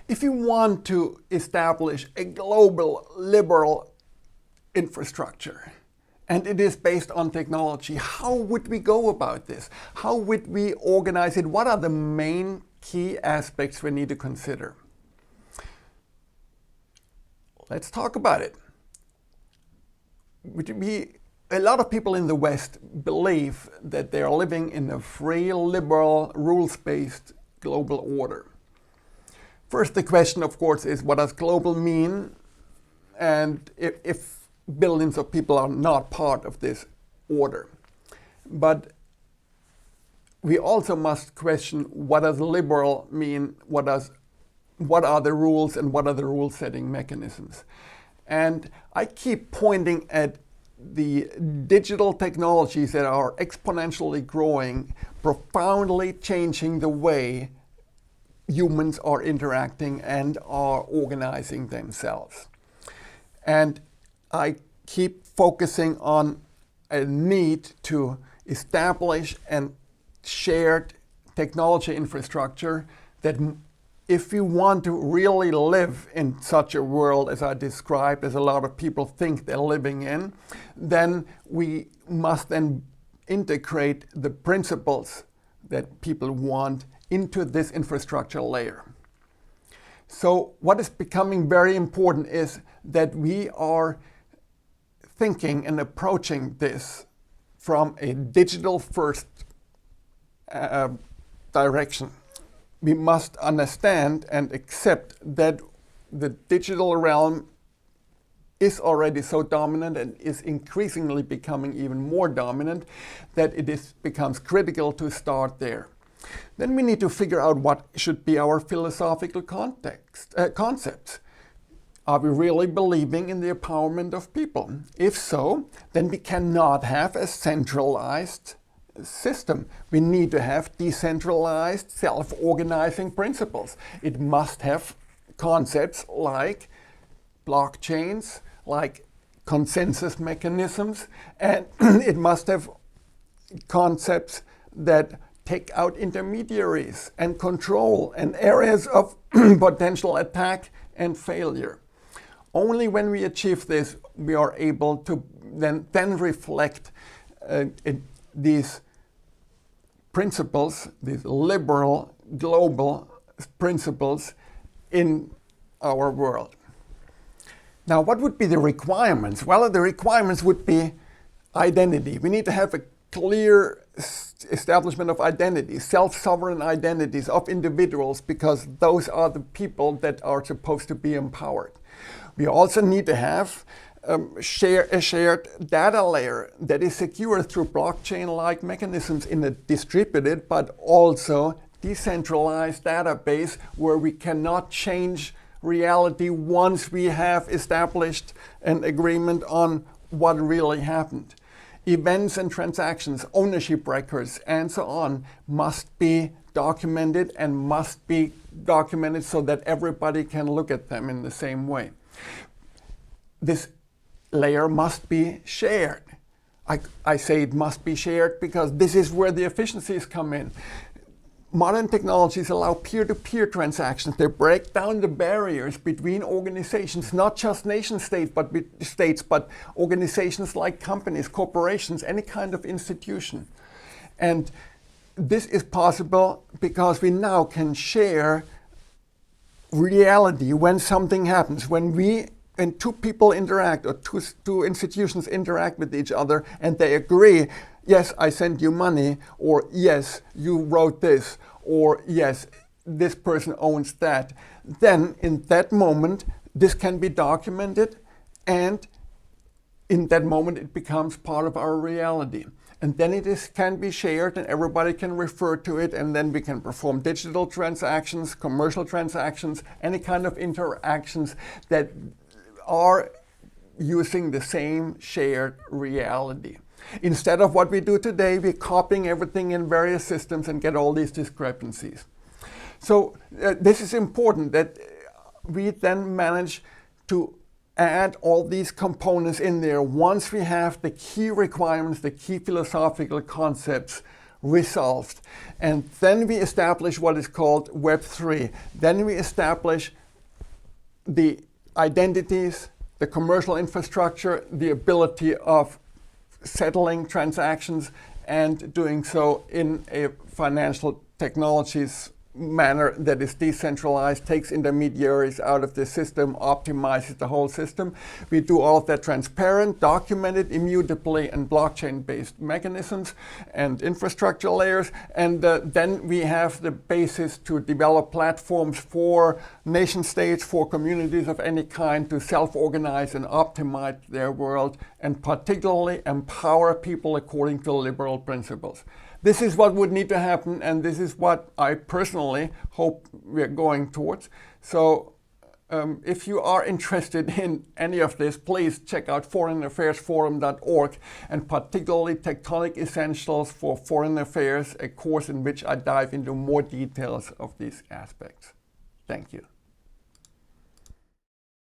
If you want to establish a global liberal infrastructure, and it is based on technology, how would we go about this? How would we organize it? What are the main key aspects we need to consider? Let's talk about it. A lot of people in the West believe that they are living in a free, liberal, rules-based global order. First, the question, of course, is what does global mean? And if billions of people are not part of this order. But we also must question what does liberal mean? What are the rules and what are the rule-setting mechanisms? And I keep pointing at the digital technologies that are exponentially growing, profoundly changing the way humans are interacting and are organizing themselves. And I keep focusing on a need to establish a shared technology infrastructure that if you want to really live in such a world as I described, as a lot of people think they're living in, then we must then integrate the principles that people want into this infrastructure layer. So what is becoming very important is that we are thinking and approaching this from a digital first direction. We must understand and accept that the digital realm is already so dominant and is increasingly becoming even more dominant that becomes critical to start there. Then we need to figure out what should be our philosophical concepts. Are we really believing in the empowerment of people? If so, then we cannot have a centralized system. We need to have decentralized, self-organizing principles. It must have concepts like blockchains, like consensus mechanisms, and it must have concepts that take out intermediaries and control and areas of potential attack and failure. Only when we achieve this, we are able to then reflect these principles, these liberal, global principles in our world. Now, what would be the requirements? Well, the requirements would be identity. We need to have a clear establishment of identities, self-sovereign identities of individuals, because those are the people that are supposed to be empowered. We also need to have a shared data layer that is secure through blockchain-like mechanisms in a distributed but also decentralized database where we cannot change reality once we have established an agreement on what really happened. Events and transactions, ownership records, and so on must be documented and must be documented so that everybody can look at them in the same way. This layer must be shared. I say it must be shared because this is where the efficiencies come in. Modern technologies allow peer-to-peer transactions. They break down the barriers between organizations, not just nation states, but organizations like companies, corporations, any kind of institution. And this is possible because we now can share reality when something happens. When two people interact or two institutions interact with each other and they agree, yes, I sent you money, or yes, you wrote this, or yes, this person owns that, then in that moment, this can be documented, and in that moment, it becomes part of our reality. And then it can be shared and everybody can refer to it, and then we can perform digital transactions, commercial transactions, any kind of interactions that are using the same shared reality. Instead of what we do today, we're copying everything in various systems and get all these discrepancies. So this is important that we then manage to add all these components in there once we have the key requirements, the key philosophical concepts resolved. And then we establish what is called Web3. Then we establish the identities, the commercial infrastructure, the ability of settling transactions and doing so in a financial technologies manner that is decentralized, takes intermediaries out of the system, optimizes the whole system. We do all of that transparent, documented, immutably, and blockchain-based mechanisms and infrastructure layers. And then we have the basis to develop platforms for nation states, for communities of any kind to self-organize and optimize their world, and particularly empower people according to liberal principles. This is what would need to happen, and this is what I personally hope we're going towards. So if you are interested in any of this, please check out foreignaffairsforum.org, and particularly Tectonic Essentials for Foreign Affairs, a course in which I dive into more details of these aspects. Thank you.